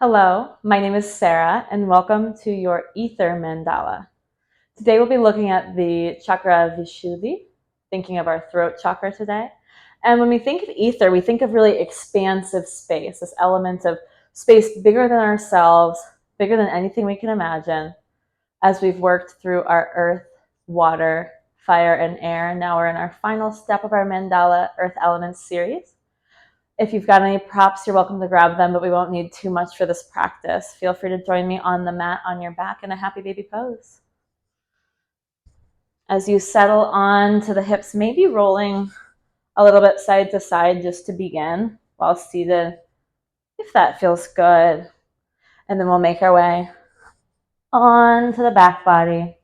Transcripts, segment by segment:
Hello, my name is Sarah, and welcome to your Ether Mandala. Today we'll be looking at the chakra Vishuddhi, thinking of our throat chakra today. And when we think of ether, we think of really expansive space, this element of space bigger than ourselves, bigger than anything we can imagine, as we've worked through our earth, water, fire, and air. Now we're in our final step of our Mandala Earth Elements series. If you've got any props, you're welcome to grab them, but we won't need too much for this practice. Feel free to join me on the mat on your back in a happy baby pose. As you settle on to the hips, maybe rolling a little bit side to side just to begin while seated, if that feels good. And then we'll make our way onto the back body.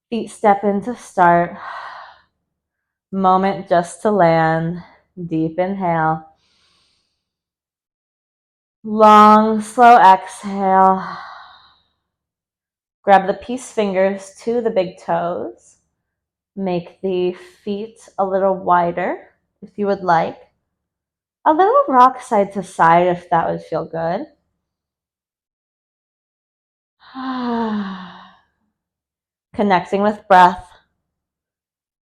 Feet step in to start. Moment just to land. Deep inhale. Long, slow exhale. Grab the peace fingers to the big toes. Make the feet a little wider if you would like. A little rock side to side if that would feel good. Connecting with breath.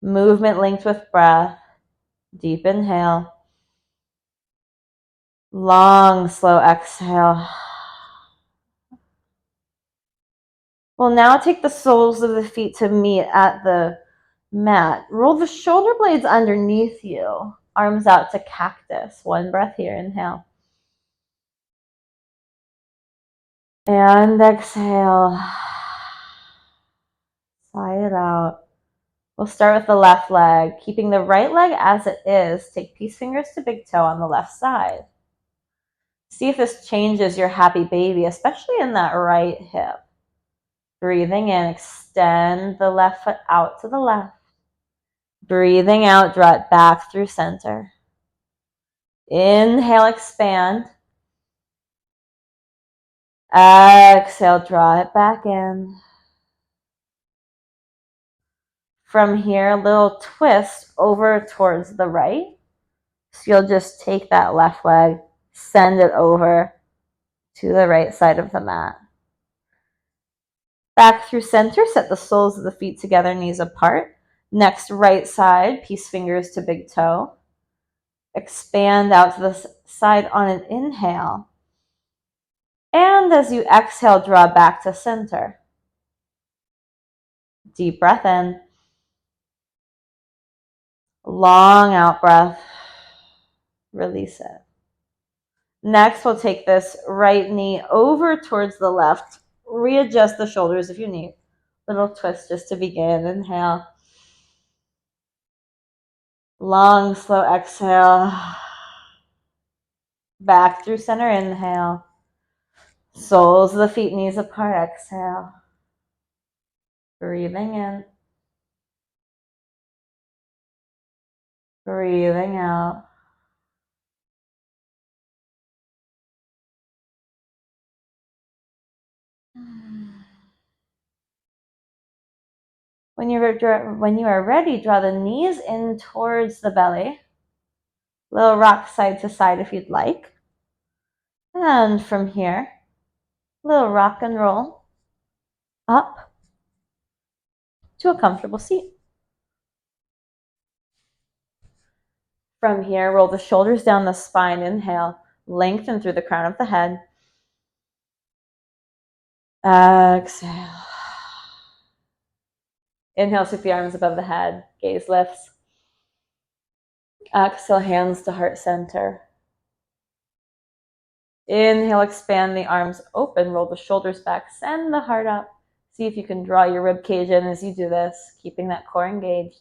Movement linked with breath. Deep inhale. Long, slow exhale. We'll now take the soles of the feet to meet at the mat. Roll the shoulder blades underneath you. Arms out to cactus. One breath here. Inhale. And exhale. Sigh it out. We'll start with the left leg. Keeping the right leg as it is, take peace fingers to big toe on the left side. See if this changes your happy baby, especially in that right hip. Breathing in, extend the left foot out to the left. Breathing out, draw it back through center. Inhale, expand. Exhale, draw it back in. From here, a little twist over towards the right. So you'll just take that left leg, send it over to the right side of the mat. Back through center, set the soles of the feet together, knees apart. Next, right side, peace fingers to big toe. Expand out to the side on an inhale. And as you exhale, draw back to center. Deep breath in. Long out breath. Release it. Next, we'll take this right knee over towards the left. Readjust the shoulders if you need. Little twist just to begin. Inhale. Long, slow exhale. Back through center. Inhale. Soles of the feet, knees apart. Exhale. Breathing in. Breathing out. When you are ready, draw the knees in towards the belly. Little rock side to side if you'd like. And from here, little rock and roll up to a comfortable seat. From here, roll the shoulders down the spine. Inhale, lengthen through the crown of the head. Exhale. Inhale, sweep the arms above the head. Gaze lifts. Exhale, hands to heart center. Inhale, expand the arms open. Roll the shoulders back. Send the heart up. See if you can draw your rib cage in as you do this, keeping that core engaged.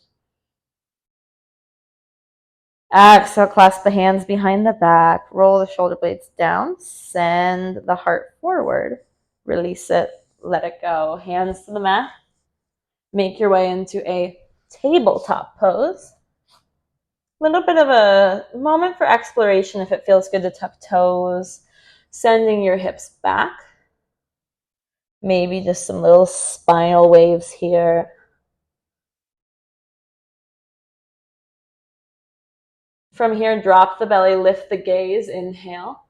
Exhale, clasp the hands behind the back. Roll the shoulder blades down. Send the heart forward. Release it. Let it go. Hands to the mat. Make your way into a tabletop pose. A little bit of a moment for exploration if it feels good to tuck toes. Sending your hips back. Maybe just some little spinal waves here. From here, drop the belly, lift the gaze, inhale.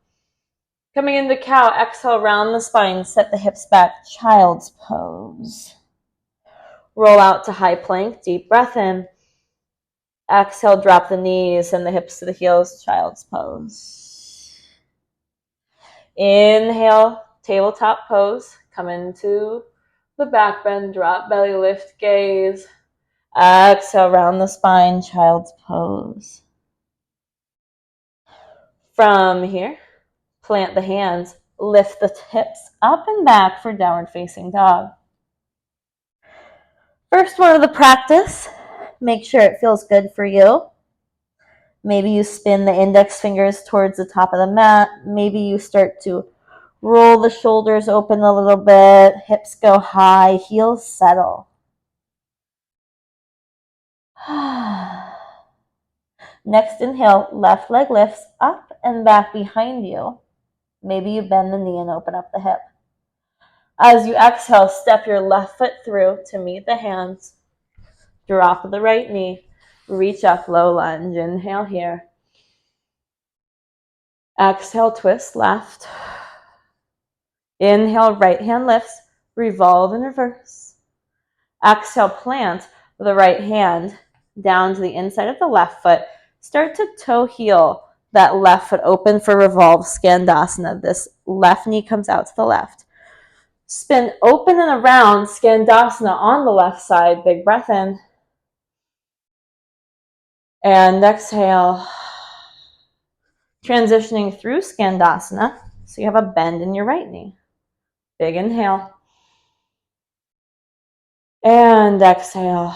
Coming into cow, exhale, round the spine, set the hips back, child's pose. Roll out to high plank, deep breath in. Exhale, drop the knees and the hips to the heels, child's pose. Inhale, tabletop pose. Come into the back bend, drop belly, lift gaze. Exhale, round the spine, child's pose. From here, plant the hands, lift the hips up and back for downward facing dog. First one of the practice, make sure it feels good for you. Maybe you spin the index fingers towards the top of the mat. Maybe you start to roll the shoulders open a little bit, hips go high, heels settle. Next inhale, left leg lifts up and back behind you. Maybe you bend the knee and open up the hip. As you exhale, step your left foot through to meet the hands. Drop the right knee, reach up, low lunge. Inhale here. Exhale, twist left. Inhale, right hand lifts, revolve and reverse. Exhale, plant the right hand down to the inside of the left foot. Start to toe heel that left foot open for revolve, Skandasana. This left knee comes out to the left. Spin open and around, Skandasana on the left side. Big breath in. And exhale. Transitioning through Skandasana, so you have a bend in your right knee. Big inhale. And exhale.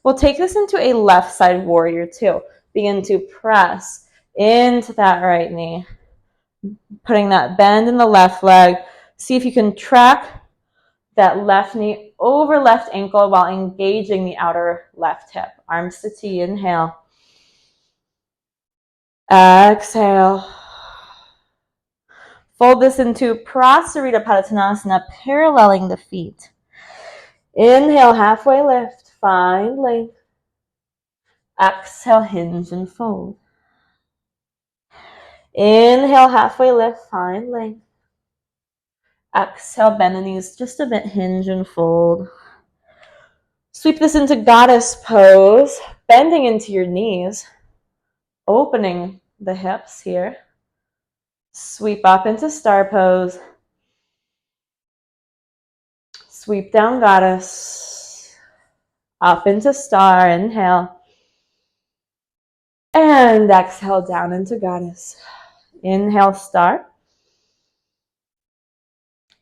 We'll take this into a left side warrior two. Begin to press into that right knee. Putting that bend in the left leg. See if you can track that left knee over left ankle while engaging the outer left hip. Arms to T, inhale. Exhale. Fold this into Prasarita Padottanasana, paralleling the feet. Inhale, halfway lift, find length. Exhale, hinge and fold. Inhale, halfway lift, find length. Exhale, bend the knees just a bit, hinge and fold. Sweep this into goddess pose, bending into your knees, opening the hips here. Sweep up into star pose. Sweep down goddess. Up into star, inhale. And exhale down into goddess. Inhale, star.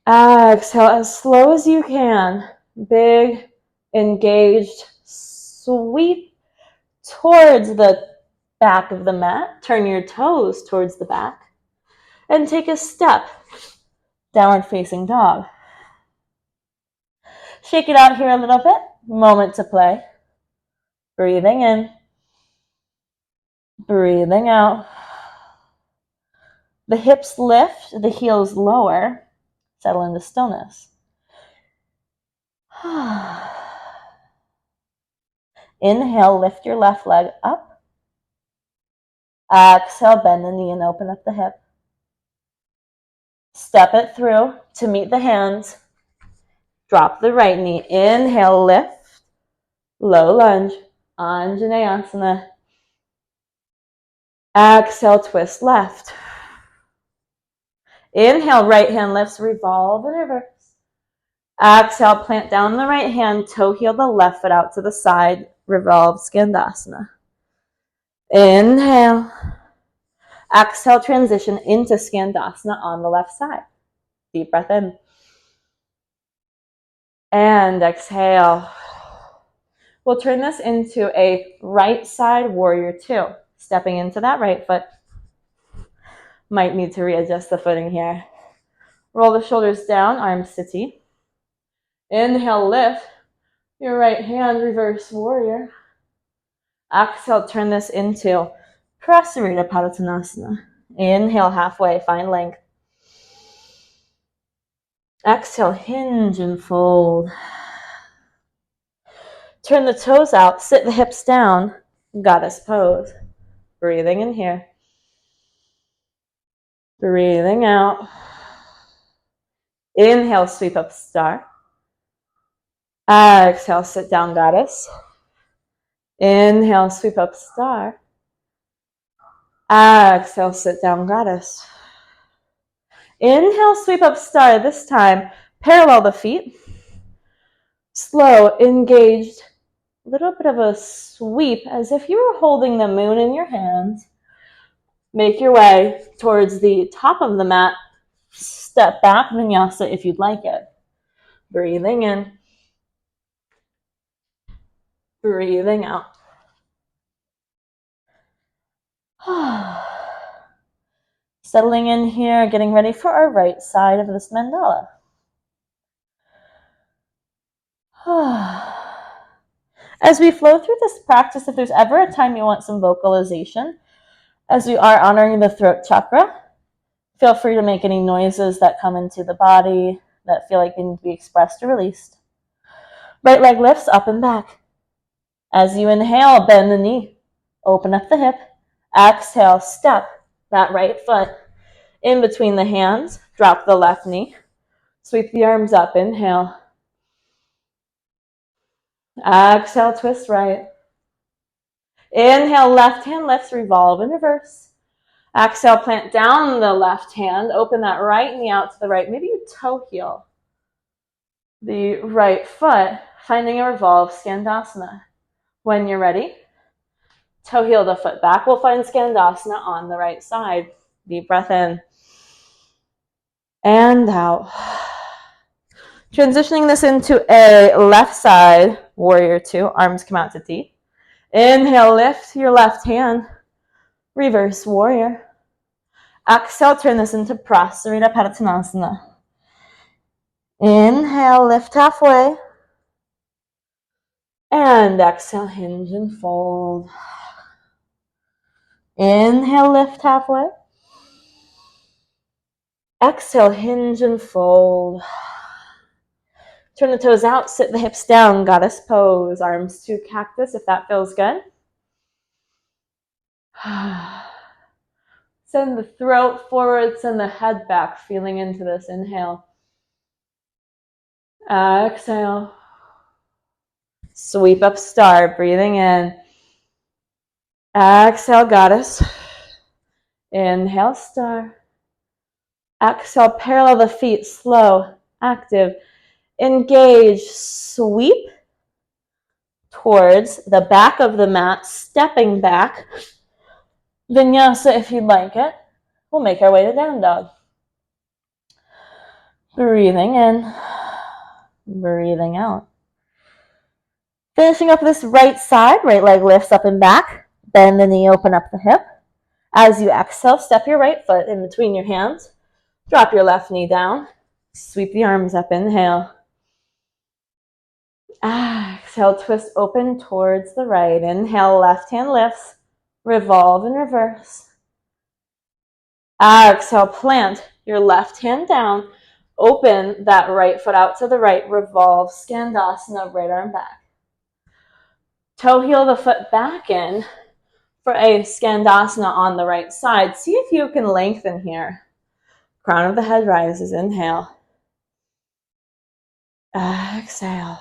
Exhale as slow as you can. Big, engaged, sweep towards the back of the mat. Turn your toes towards the back. And take a step. Downward facing dog. Shake it out here a little bit. Moment to play. Breathing in. Breathing out. The hips lift, the heels lower. Settle into stillness. Inhale, lift your left leg up. Exhale, bend the knee and open up the hip. Step it through to meet the hands. Drop the right knee. Inhale, lift. Low lunge. Anjaneyasana. Exhale, twist left. Inhale, right hand lifts, revolve and reverse. Exhale, plant down the right hand, toe heel the left foot out to the side, revolve, Skandasana. Inhale. Exhale, transition into Skandasana on the left side. Deep breath in. And exhale. We'll turn this into a right side warrior two. Stepping into that right foot. Might need to readjust the footing here. Roll the shoulders down, arms to T. Inhale, lift your right hand, reverse warrior. Exhale, turn this into Prasarita Padottanasana. Inhale, halfway, find length. Exhale, hinge and fold. Turn the toes out, sit the hips down, goddess pose. Breathing in here. Breathing out. Inhale, sweep up star. Exhale, sit down goddess. Inhale, sweep up star. Exhale, sit down goddess. Inhale, sweep up star. This time, parallel the feet. Slow, engaged. A little bit of a sweep as if you were holding the moon in your hands. Make your way towards the top of the mat. Step back, vinyasa if you'd like it. Breathing in. Breathing out. Settling in here, getting ready for our right side of this mandala. As we flow through this practice, if there's ever a time you want some vocalization, as we are honoring the throat chakra, feel free to make any noises that come into the body that feel like they need to be expressed or released. Right leg lifts up and back. As you inhale, bend the knee, open up the hip. Exhale, step that right foot in between the hands, drop the left knee, sweep the arms up, inhale. Exhale, twist right. Inhale, left hand lifts, revolve and reverse. Exhale, plant down the left hand, open that right knee out to the right. Maybe you toe heel the right foot, finding a revolve, Skandasana. When you're ready, toe heel the foot back. We'll find Skandasana on the right side. Deep breath in and out. Transitioning this into a left side warrior two. Arms come out to T. Inhale, lift your left hand. Reverse warrior. Exhale, turn this into Prasarita Padottanasana. Inhale, lift halfway. And exhale, hinge and fold. Inhale, lift halfway. Exhale, hinge and fold. Turn the toes out, sit the hips down, goddess pose. Arms to cactus if that feels good. Send the throat forward, send the head back, feeling into this. Inhale. Exhale. Sweep up star, breathing in. Exhale, goddess. Inhale, star. Exhale, parallel the feet, slow, active. Engage, sweep towards the back of the mat, stepping back. Vinyasa if you'd like it. We'll make our way to down dog. Breathing in, breathing out. Finishing up this right side, right leg lifts up and back. Bend the knee, open up the hip. As you exhale, step your right foot in between your hands. Drop your left knee down. Sweep the arms up, inhale. Exhale, twist open towards the right. Inhale, left hand lifts. Revolve and reverse. Exhale, plant your left hand down. Open that right foot out to the right. Revolve, Skandasana, right arm back. Toe heel the foot back in for a Skandasana on the right side. See if you can lengthen here. Crown of the head rises. Inhale. Exhale.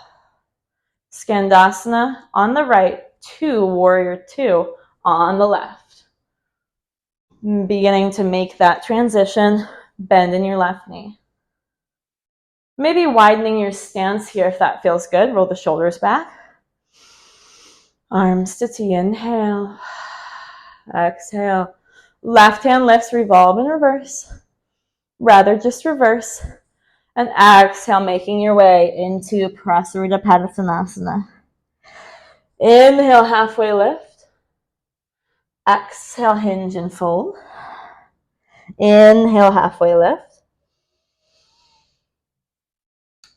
Skandasana on the right. 2, warrior 2 on the left. Beginning to make that transition. Bend in your left knee. Maybe widening your stance here if that feels good. Roll the shoulders back. Arms to T. Inhale. Exhale. Left hand lifts, revolve and reverse. Rather just reverse. And exhale, making your way into Prasarita Padottanasana. Inhale, halfway lift. Exhale, hinge and fold. Inhale, halfway lift.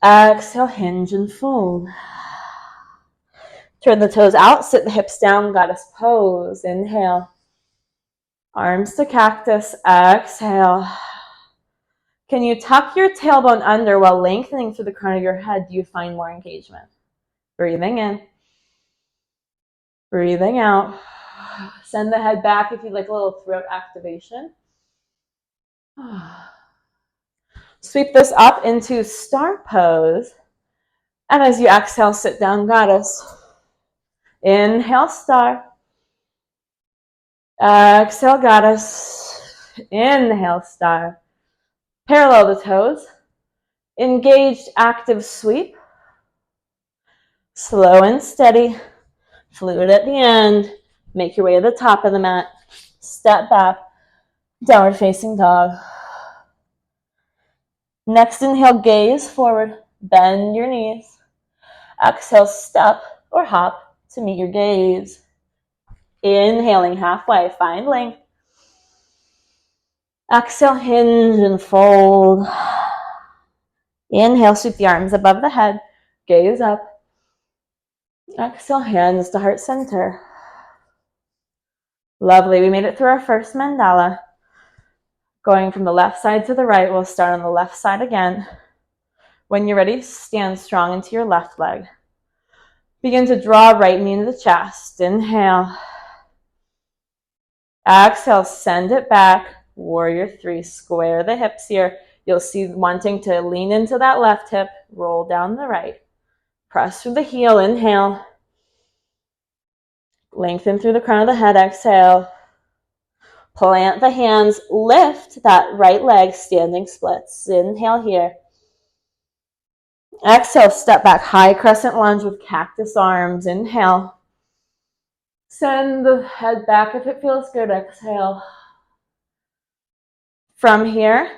Exhale, hinge and fold. Turn the toes out, sit the hips down, goddess pose. Inhale. Arms to cactus. Exhale. Can you tuck your tailbone under while lengthening through the crown of your head? Do you find more engagement? Breathing in. Breathing out. Send the head back if you'd like a little throat activation. Sweep this up into star pose. And as you exhale, sit down, goddess. Inhale, star. Exhale, goddess. Inhale, star. Parallel the toes. Engaged, active sweep. Slow and steady. Fluid at the end. Make your way to the top of the mat. Step back. Downward facing dog. Next inhale, gaze forward. Bend your knees. Exhale, step or hop to meet your gaze. Inhaling halfway, find length. Exhale, hinge and fold. Inhale, sweep the arms above the head. Gaze up. Exhale, hands to heart center. Lovely. We made it through our first mandala. Going from the left side to the right, we'll start on the left side again. When you're ready, stand strong into your left leg. Begin to draw right knee into the chest. Inhale. Exhale, send it back. Warrior 3. Square the hips here. You'll see wanting to lean into that left hip. Roll down the right. Press through the heel. Inhale. Lengthen through the crown of the head. Exhale. Plant the hands. Lift that right leg. Standing splits. Inhale here. Exhale, step back. High crescent lunge with cactus arms. Inhale. Send the head back if it feels good. Exhale. From here,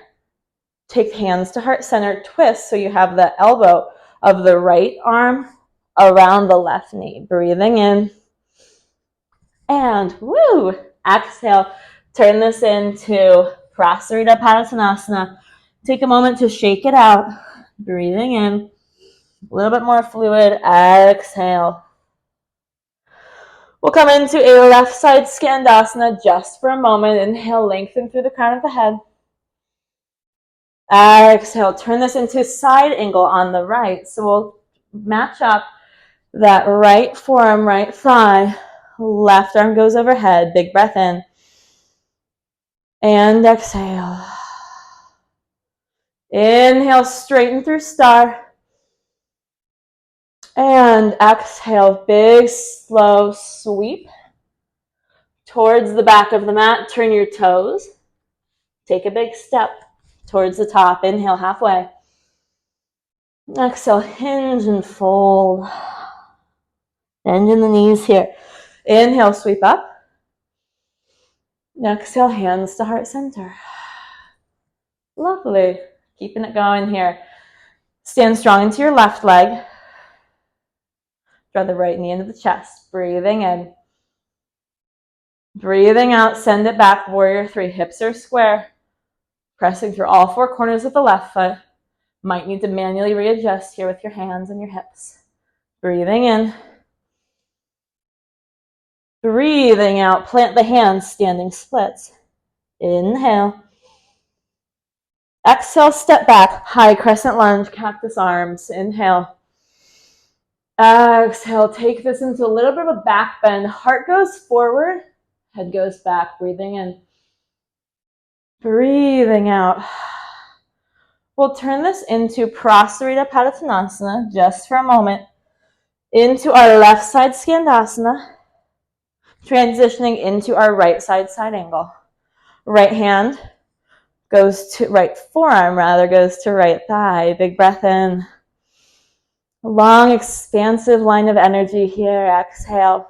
take hands to heart center. Twist so you have the elbow of the right arm around the left knee. Breathing in. And woo! Exhale. Turn this into Prasarita Padasana. Take a moment to shake it out. Breathing in. A little bit more fluid. Exhale. We'll come into a left side Skandasana just for a moment. Inhale, lengthen through the crown of the head. Exhale, turn this into side angle on the right. So we'll match up that right forearm, right thigh. Left arm goes overhead. Big breath in. And exhale. Inhale, straighten through star. And exhale, big, slow sweep towards the back of the mat. Turn your toes. Take a big step towards the top. Inhale, halfway. Exhale, hinge and fold. Bend in the knees here. Inhale, sweep up. Exhale, hands to heart center. Lovely. Keeping it going here. Stand strong into your left leg. Draw the right knee into the chest. Breathing in. Breathing out. Send it back. Warrior 3. Hips are square. Pressing through all four corners of the left foot. Might need to manually readjust here with your hands and your hips. Breathing in. Breathing out. Plant the hands. Standing splits. Inhale. Exhale, step back. High crescent lunge. Cactus arms. Inhale. Exhale, take this into a little bit of a back bend. Heart goes forward, head goes back. Breathing in. Breathing out. We'll turn this into Prasarita Padasana just for a moment. Into our left side Skandasana. Transitioning into our right side side angle. Right hand goes to, right forearm rather, goes to right thigh. Big breath in. Long, expansive line of energy here. Exhale.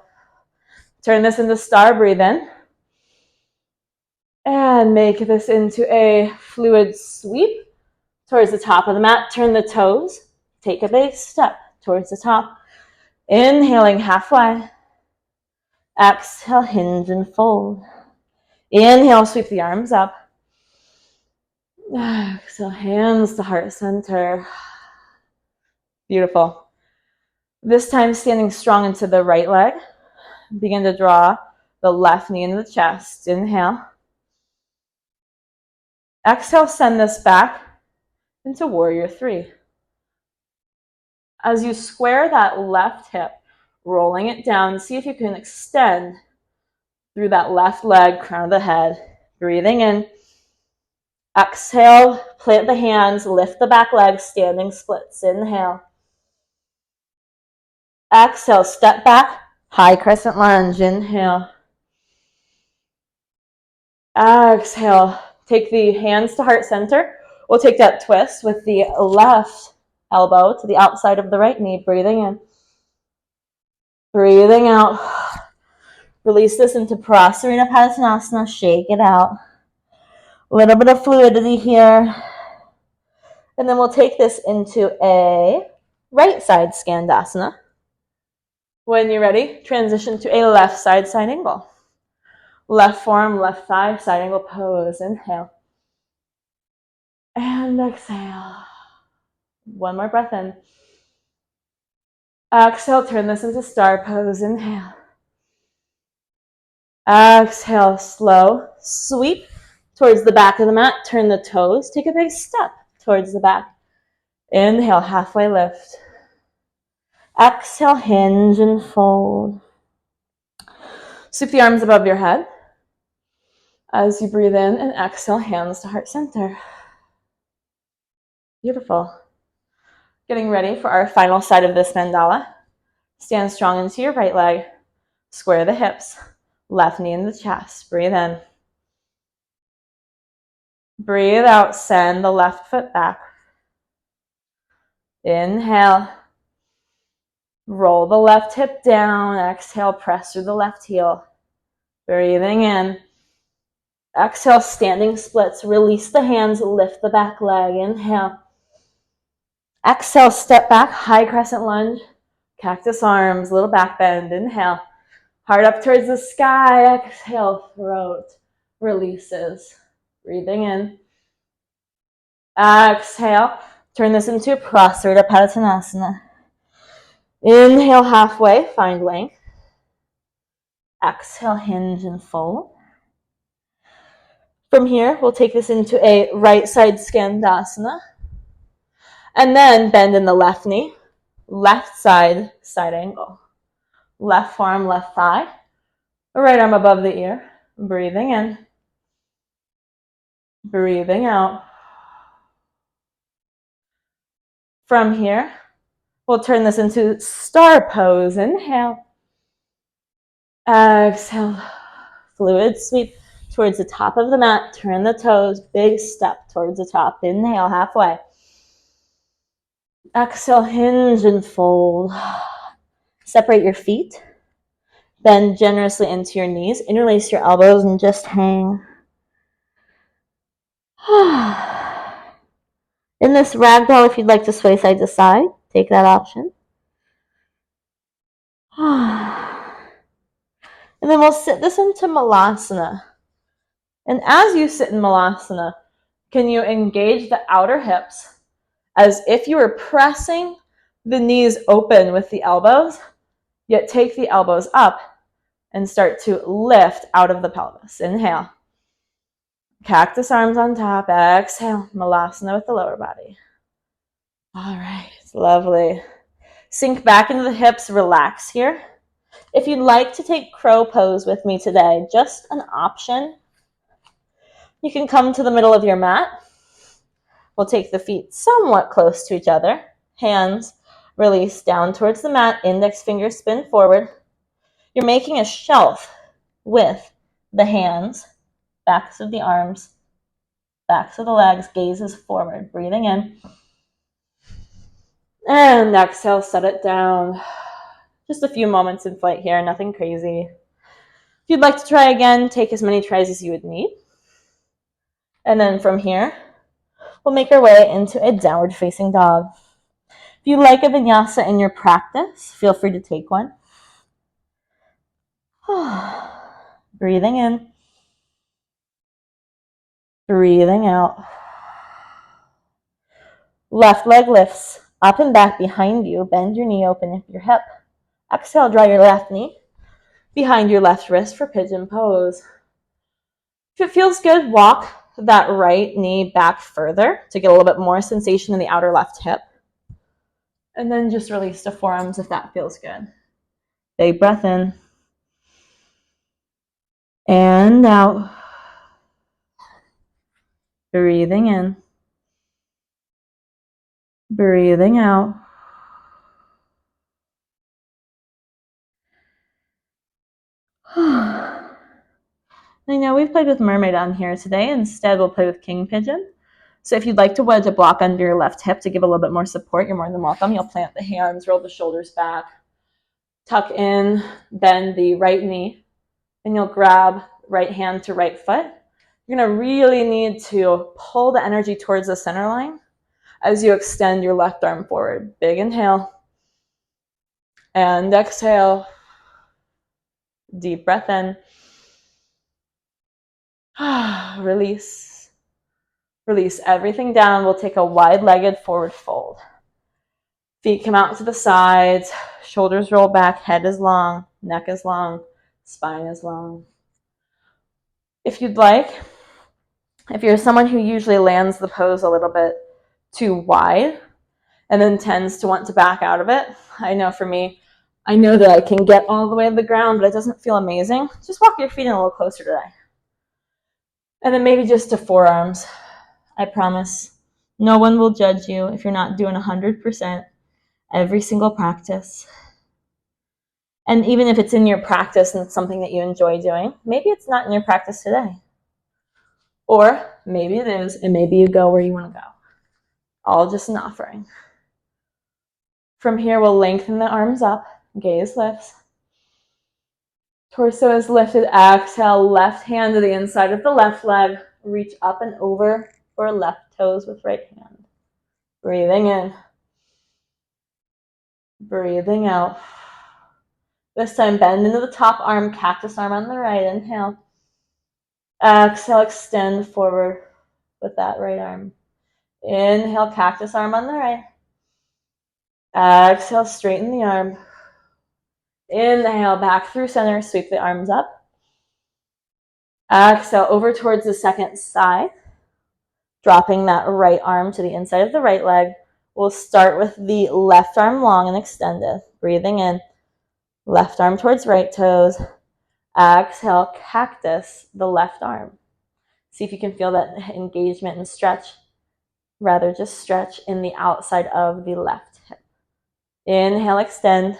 Turn this into star. Breathe in. And make this into a fluid sweep towards the top of the mat. Turn the toes. Take a big step towards the top. Inhaling halfway. Exhale, hinge and fold. Inhale, sweep the arms up. Exhale, hands to heart center. Beautiful. This time standing strong into the right leg. Begin to draw the left knee into the chest. Inhale. Exhale, send this back into Warrior 3. As you square that left hip, rolling it down, see if you can extend through that left leg, crown of the head. Breathing in. Exhale, plant the hands, lift the back leg, standing splits. Inhale. Exhale, step back, high crescent lunge. Inhale. Exhale, take the hands to heart center. We'll take that twist with the left elbow to the outside of the right knee. Breathing in. Breathing out. Release this into Prasarita Padottanasana. Shake it out. A little bit of fluidity here. And then we'll take this into a right side Skandasana. When you're ready, transition to a left side side angle. Left forearm, left thigh, side angle pose. Inhale. And exhale. One more breath in. Exhale, turn this into star pose. Inhale. Exhale, slow sweep towards the back of the mat. Turn the toes. Take a big step towards the back. Inhale, halfway lift. Exhale, hinge and fold. Sweep the arms above your head. As you breathe in and exhale, hands to heart center. Beautiful. Getting ready for our final side of this mandala. Stand strong into your right leg. Square the hips. Left knee in the chest. Breathe in. Breathe out. Send the left foot back. Inhale. Roll the left hip down. Exhale. Press through the left heel. Breathing in. Exhale. Standing splits. Release the hands. Lift the back leg. Inhale. Exhale. Step back. High crescent lunge. Cactus arms. Little back bend. Inhale. Heart up towards the sky. Exhale. Throat releases. Breathing in. Exhale. Turn this into Prasarita Padottanasana. Inhale halfway. Find length. Exhale. Hinge and fold. From here, we'll take this into a right side Skandasana. And then bend in the left knee. Left side, side angle. Left forearm, left thigh. Right arm above the ear. Breathing in. Breathing out. From here, we'll turn this into star pose. Inhale. Exhale. Fluid sweep towards the top of the mat. Turn the toes. Big step towards the top. Inhale halfway. Exhale, hinge and fold. Separate your feet. Bend generously into your knees. Interlace your elbows and just hang. In this ragdoll, if you'd like to sway side to side, take that option. And then we'll sit this into Malasana. And as you sit in Malasana, can you engage the outer hips as if you were pressing the knees open with the elbows, yet take the elbows up and start to lift out of the pelvis. Inhale. Cactus arms on top. Exhale. Malasana with the lower body. All right. Lovely. Sink back into the hips. Relax here. If you'd like to take crow pose with me today, just an option. You can come to the middle of your mat. We'll take the feet somewhat close to each other. Hands release down towards the mat. Index finger spin forward. You're making a shelf with the hands, backs of the arms, backs of the legs, gazes forward. Breathing in. And exhale, set it down. Just a few moments in flight here, nothing crazy. If you'd like to try again, take as many tries as you would need. And then from here, we'll make our way into a downward facing dog. If you like a vinyasa in your practice, feel free to take one. Breathing in. Breathing out. Left leg lifts up and back behind you. Bend your knee, open your hip. Exhale, draw your left knee behind your left wrist for pigeon pose. If it feels good, walk that right knee back further to get a little bit more sensation in the outer left hip. And then just release the forearms if that feels good. Big breath in. And out. Breathing in. Breathing out. I know we've played with mermaid on here today. Instead, we'll play with king pigeon. So if you'd like to wedge a block under your left hip to give a little bit more support, you're more than welcome. You'll plant the hands, roll the shoulders back, tuck in, bend the right knee, and you'll grab right hand to right foot. You're going to really need to pull the energy towards the center line as you extend your left arm forward. Big inhale and exhale. Deep breath in. Release. Release everything down. We'll take a wide-legged forward fold. Feet come out to the sides. Shoulders roll back. Head is long. Neck is long. Spine is long. If you'd like, if you're someone who usually lands the pose a little bit too wide and then tends to want to back out of it, I know for me, I know that I can get all the way to the ground, but it doesn't feel amazing. Just walk your feet in a little closer today. And then maybe just to forearms. I promise no one will judge you if you're not doing 100% every single practice. And even if it's in your practice and it's something that you enjoy doing, maybe it's not in your practice today. Or maybe it is, and maybe you go where you want to go. All just an offering. From here, we'll lengthen the arms up. Gaze lifts. Torso is lifted. Exhale, left hand to the inside of the left leg. Reach up and over for left toes with right hand. Breathing in. Breathing out. This time, bend into the top arm, cactus arm on the right. Inhale. Exhale, extend forward with that right arm. Inhale, cactus arm on the right. Exhale, straighten the arm. Inhale, back through center, sweep the arms up. Exhale, over towards the second side. Dropping that right arm to the inside of the right leg. We'll start with the left arm long and extended. Breathing in. Left arm towards right toes. Exhale, cactus the left arm. See if you can feel that engagement and stretch. Rather, just stretch in the outside of the left hip. Inhale, extend.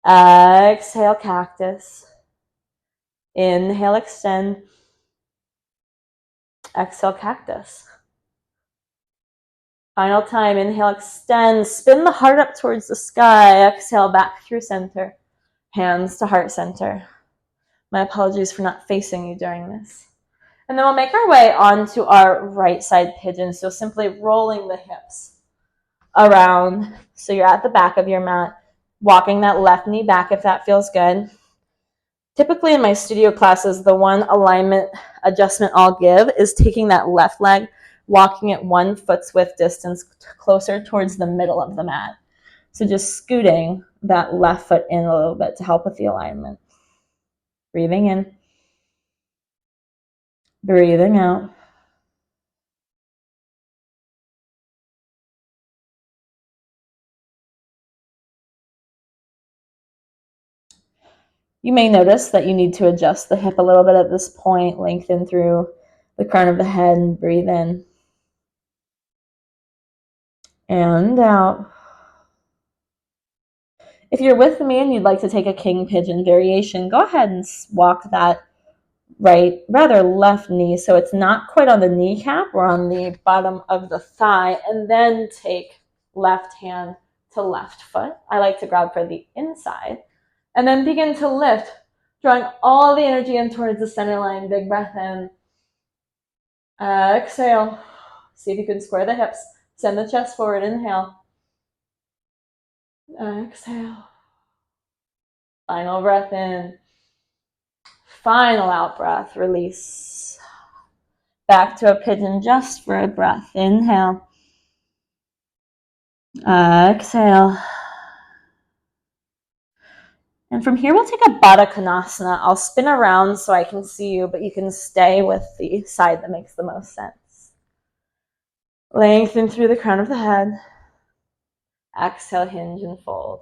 Exhale, cactus. Inhale, extend. Exhale, cactus. Final time, inhale, extend. Spin the heart up towards the sky. Exhale, back through center. Hands to heart center. My apologies for not facing you during this. And then we'll make our way onto our right side pigeon. So simply rolling the hips around. So you're at the back of your mat, walking that left knee back if that feels good. Typically in my studio classes, the one alignment adjustment I'll give is taking that left leg, walking it 1 foot's width distance closer towards the middle of the mat. So just scooting that left foot in a little bit to help with the alignment. Breathing in. Breathing out. You may notice that you need to adjust the hip a little bit at this point, lengthen through the crown of the head and breathe in. And out. If you're with me and you'd like to take a king pigeon variation, go ahead and walk that left knee so it's not quite on the kneecap or on the bottom of the thigh, and then take left hand to left foot. I like to grab for the inside and then begin to lift, drawing all the energy in towards the center line. Big breath in. Exhale. See if you can square the hips. Send the chest forward. Inhale. Exhale. Final breath in. Final out breath. Release. Back to a pigeon just for a breath. Inhale. Exhale. And from here, we'll take a Baddha Konasana. I'll spin around so I can see you, but you can stay with the side that makes the most sense. Lengthen through the crown of the head. Exhale, hinge and fold.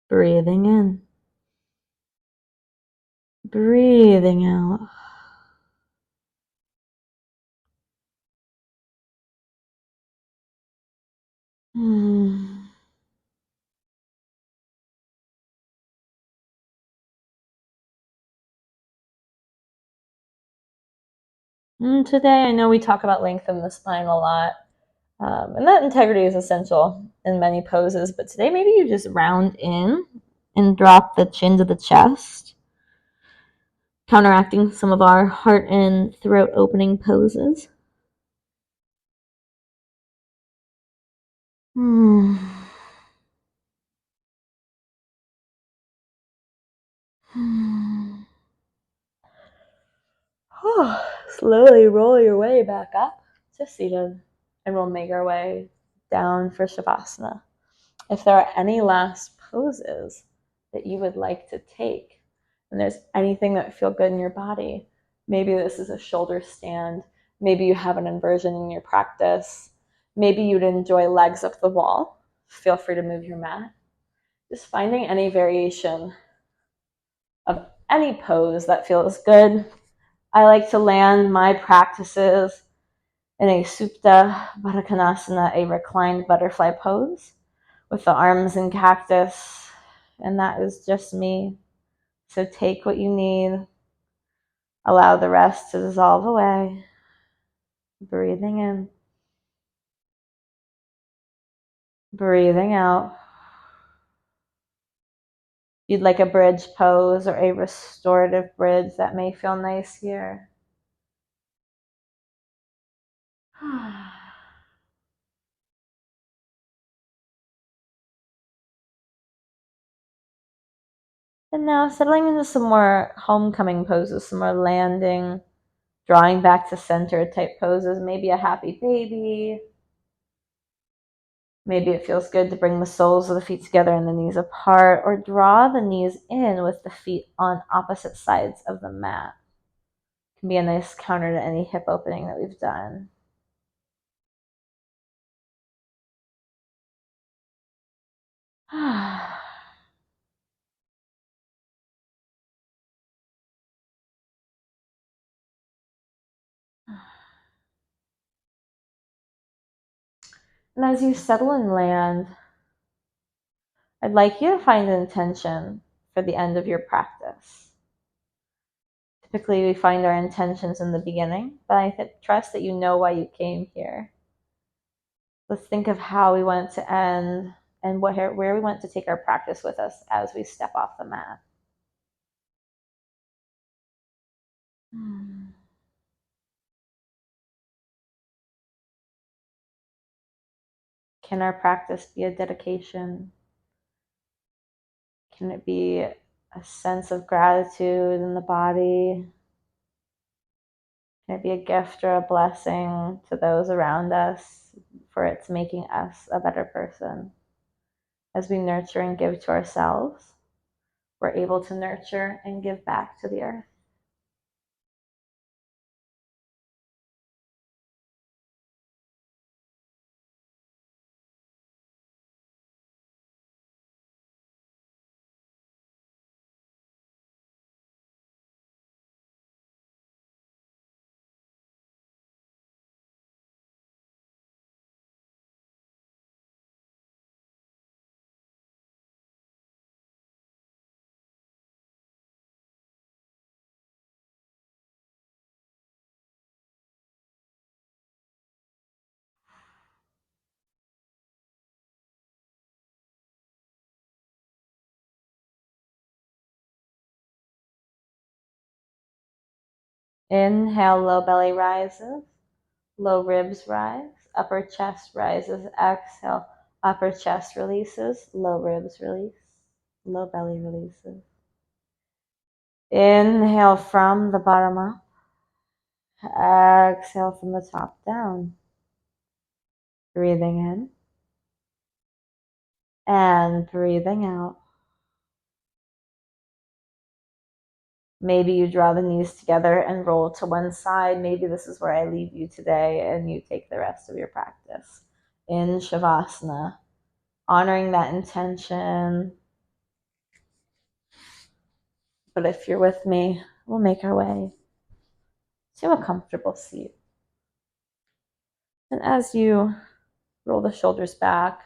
Breathing in. Breathing out. Today, I know we talk about length in the spine a lot, and that integrity is essential in many poses, but today maybe you just round in and drop the chin to the chest, counteracting some of our heart and throat opening poses. Slowly roll your way back up to seated, and we'll make our way down for Shavasana. If there are any last poses that you would like to take, and there's anything that feel good in your body, maybe this is a shoulder stand, maybe you have an inversion in your practice, maybe you'd enjoy legs up the wall, feel free to move your mat. Just finding any variation of any pose that feels good. I like to land my practices in a Supta Baddha Konasana, a reclined butterfly pose with the arms in cactus, and that is just me. So take what you need, allow the rest to dissolve away. Breathing in, breathing out. You'd like a bridge pose or a restorative bridge, that may feel nice here. And now settling into some more homecoming poses, some more landing, drawing back to center type poses, maybe a happy baby. Maybe it feels good to bring the soles of the feet together and the knees apart, or draw the knees in with the feet on opposite sides of the mat. It can be a nice counter to any hip opening that we've done. And as you settle and land, I'd like you to find an intention for the end of your practice. Typically, we find our intentions in the beginning, but I trust that you know why you came here. Let's think of how we want it to end and where we want to take our practice with us as we step off the mat. Can our practice be a dedication? Can it be a sense of gratitude in the body? Can it be a gift or a blessing to those around us for it's making us a better person? As we nurture and give to ourselves, we're able to nurture and give back to the earth. Inhale, low belly rises, low ribs rise, upper chest rises. Exhale, upper chest releases, low ribs release, low belly releases. Inhale from the bottom up. Exhale from the top down. Breathing in and breathing out. Maybe you draw the knees together and roll to one side. Maybe this is where I leave you today and you take the rest of your practice in Shavasana, honoring that intention. But if you're with me, we'll make our way to a comfortable seat. And as you roll the shoulders back,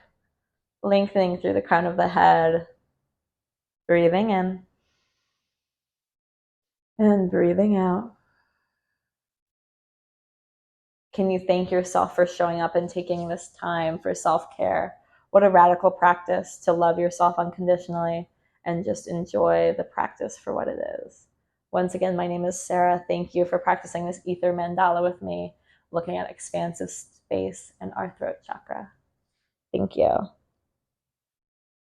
lengthening through the crown of the head, breathing in and breathing out. Can you thank yourself for showing up and taking this time for self-care? What a radical practice to love yourself unconditionally and just enjoy the practice for what it is. Once again, my name is Sarah. Thank you for practicing this ether mandala with me, looking at expansive space and our throat chakra. Thank you.